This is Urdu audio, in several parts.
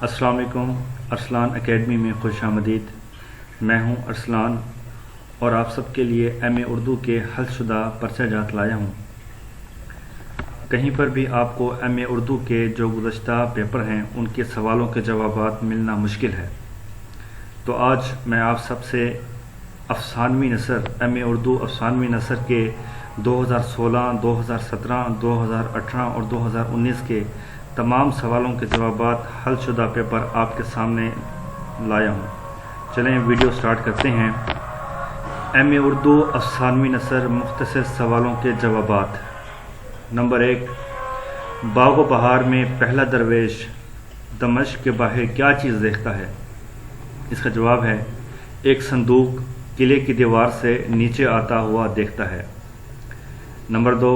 السلام علیکم۔ ارسلان اکیڈمی میں خوش آمدید۔ میں ہوں ارسلان اور آپ سب کے لیے ایم اے اردو کے حل شدہ پرچہ جات لایا ہوں۔ کہیں پر بھی آپ کو ایم اے اردو کے جو گزشتہ پیپر ہیں ان کے سوالوں کے جوابات ملنا مشکل ہے، تو آج میں آپ سب سے افسانوی نثر ایم اے اردو افسانوی نثر کے 2016، 2017، 2018 اور 2019 کے تمام سوالوں کے جوابات حل شدہ پیپر آپ کے سامنے لایا ہوں۔ چلیں ویڈیو سٹارٹ کرتے ہیں۔ ایم اے اردو افسانوی نثر مختصر سوالوں کے جوابات۔ نمبر 1، باغ و بہار میں پہلا درویش دمشق کے باہر کیا چیز دیکھتا ہے؟ اس کا جواب ہے ایک صندوق قلعے کی دیوار سے نیچے آتا ہوا دیکھتا ہے۔ نمبر 2،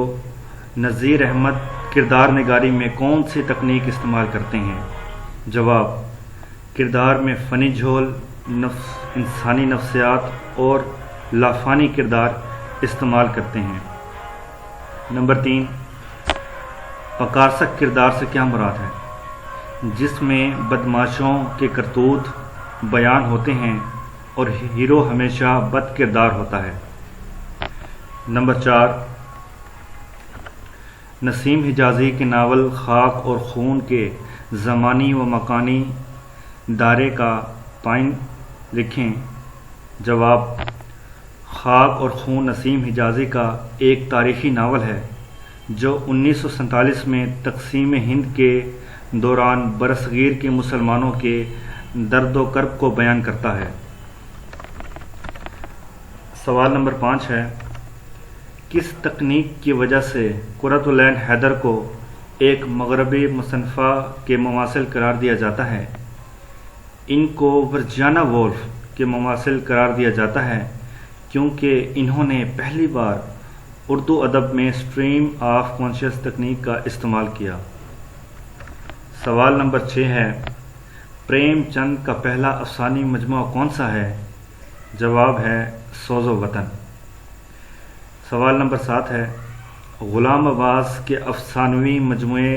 نذیر احمد کردار نگاری میں کون سی تکنیک استعمال کرتے ہیں؟ جواب، کردار میں فنی جھول، انسانی نفسیات اور لافانی کردار استعمال کرتے ہیں۔ نمبر 3، پکارسک کردار سے کیا مراد ہے؟ جس میں بدماشوں کے کرتوت بیان ہوتے ہیں اور ہیرو ہمیشہ بد کردار ہوتا ہے۔ نمبر 4، نسیم حجازی کے ناول خاک اور خون کے زمانی و مکانی دائرے کا تعین لکھیں۔ جواب، خاک اور خون نسیم حجازی کا ایک تاریخی ناول ہے جو 1947 میں تقسیم ہند کے دوران برصغیر کے مسلمانوں کے درد و کرب کو بیان کرتا ہے۔ سوال نمبر 5 ہے، کس تکنیک کی وجہ سے قرۃ العین حیدر کو ایک مغربی مصنفہ کے مماثل قرار دیا جاتا ہے؟ ان کو ورجیانا وولف کے مماثل قرار دیا جاتا ہے کیونکہ انہوں نے پہلی بار اردو ادب میں اسٹریم آف کانشیس تکنیک کا استعمال کیا۔ سوال نمبر 6 ہے، پریم چند کا پہلا افسانوی مجموعہ کون سا ہے؟ جواب ہے سوز و وطن۔ سوال نمبر 7 ہے، غلام عباس کے افسانوی مجموعے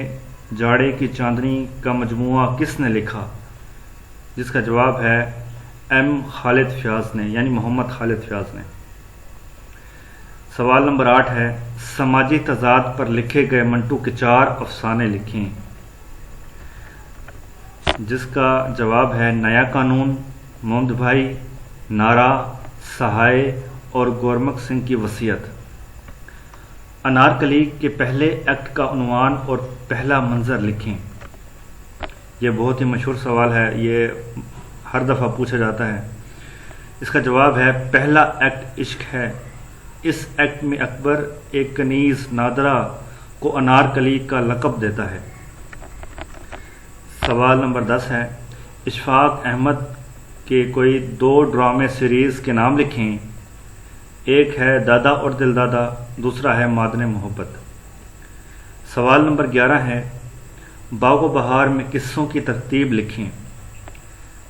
جاڑے کی چاندنی کا مجموعہ کس نے لکھا؟ جس کا جواب ہے ایم خالد فیاض نے، یعنی محمد خالد فیاض نے۔ سوال نمبر 8 ہے، سماجی تضاد پر لکھے گئے منٹو کے 4 افسانے لکھیں۔ جس کا جواب ہے نیا قانون، محمد بھائی، نعرہ، سہائے اور گورمکھ سنگھ کی وصیت۔ انارکلی کے پہلے ایکٹ کا عنوان اور پہلا منظر لکھیں۔ یہ بہت ہی مشہور سوال ہے، یہ ہر دفعہ پوچھا جاتا ہے۔ اس کا جواب ہے پہلا ایکٹ عشق ہے۔ اس ایکٹ میں اکبر ایک کنیز نادرہ کو انارکلی کا لقب دیتا ہے۔ سوال نمبر 10 ہے، اشفاق احمد کے کوئی 2 ڈرامے سیریز کے نام لکھیں۔ ایک ہے دادا اور دل دادا، دوسرا ہے مادن محبت۔ سوال نمبر 11 ہے، باغ و بہار میں قصوں کی ترتیب لکھیں۔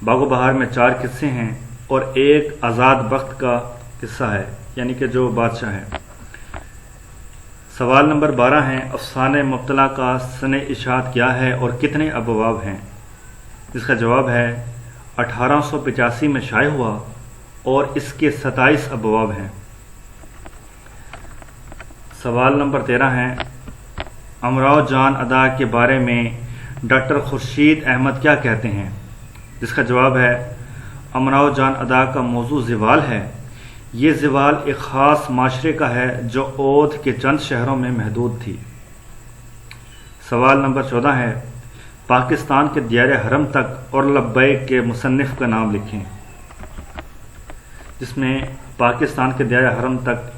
باغ و بہار میں 4 قصے ہیں اور ایک آزاد بخت کا قصہ ہے، یعنی کہ جو بادشاہ ہے۔ سوال نمبر 12 ہے، افسانہ مبتلا کا سن اشاعت کیا ہے اور کتنے ابواب ہیں؟ اس کا جواب ہے 1885 میں شائع ہوا اور اس کے 27 ابواب ہیں۔ سوال نمبر 13 ہے، امراؤ جان ادا کے بارے میں ڈاکٹر خورشید احمد کیا کہتے ہیں؟ جس کا جواب ہے امراؤ جان ادا کا موضوع زوال ہے۔ یہ زوال ایک خاص معاشرے کا ہے جو اودھ کے چند شہروں میں محدود تھی۔ سوال نمبر 14 ہے، پاکستان کے دیار حرم تک اور لبیک کے مصنف کا نام لکھیں۔ جس میں پاکستان کے دیار حرم تک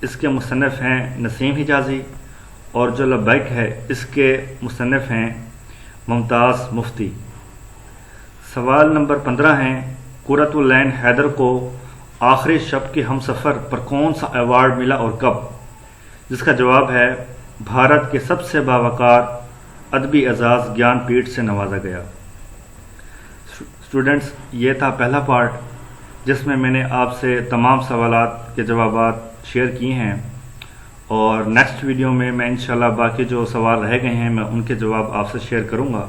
اس کے مصنف ہیں نسیم حجازی اور جو لبیک ہے اس کے مصنف ہیں ممتاز مفتی۔ سوال نمبر 15 ہے، قرۃ العین حیدر کو آخری شب کے ہم سفر پر کون سا ایوارڈ ملا اور کب؟ جس کا جواب ہے بھارت کے سب سے باوقار ادبی اعزاز گیان پیٹھ سے نوازا گیا۔ اسٹوڈنٹس، یہ تھا پہلا پارٹ جس میں نے آپ سے تمام سوالات کے جوابات شیئر کیے ہیں، اور نیکسٹ ویڈیو میں انشاءاللہ باقی جو سوال رہ گئے ہیں میں ان کے جواب آپ سے شیئر کروں گا۔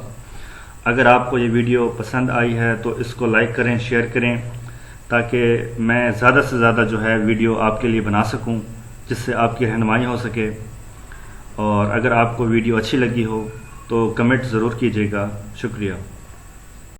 اگر آپ کو یہ ویڈیو پسند آئی ہے تو اس کو لائک کریں، شیئر کریں، تاکہ میں زیادہ سے زیادہ جو ہے ویڈیو آپ کے لیے بنا سکوں، جس سے آپ کی رہنمائی ہو سکے۔ اور اگر آپ کو ویڈیو اچھی لگی ہو تو کمنٹ ضرور کیجیے گا۔ شکریہ۔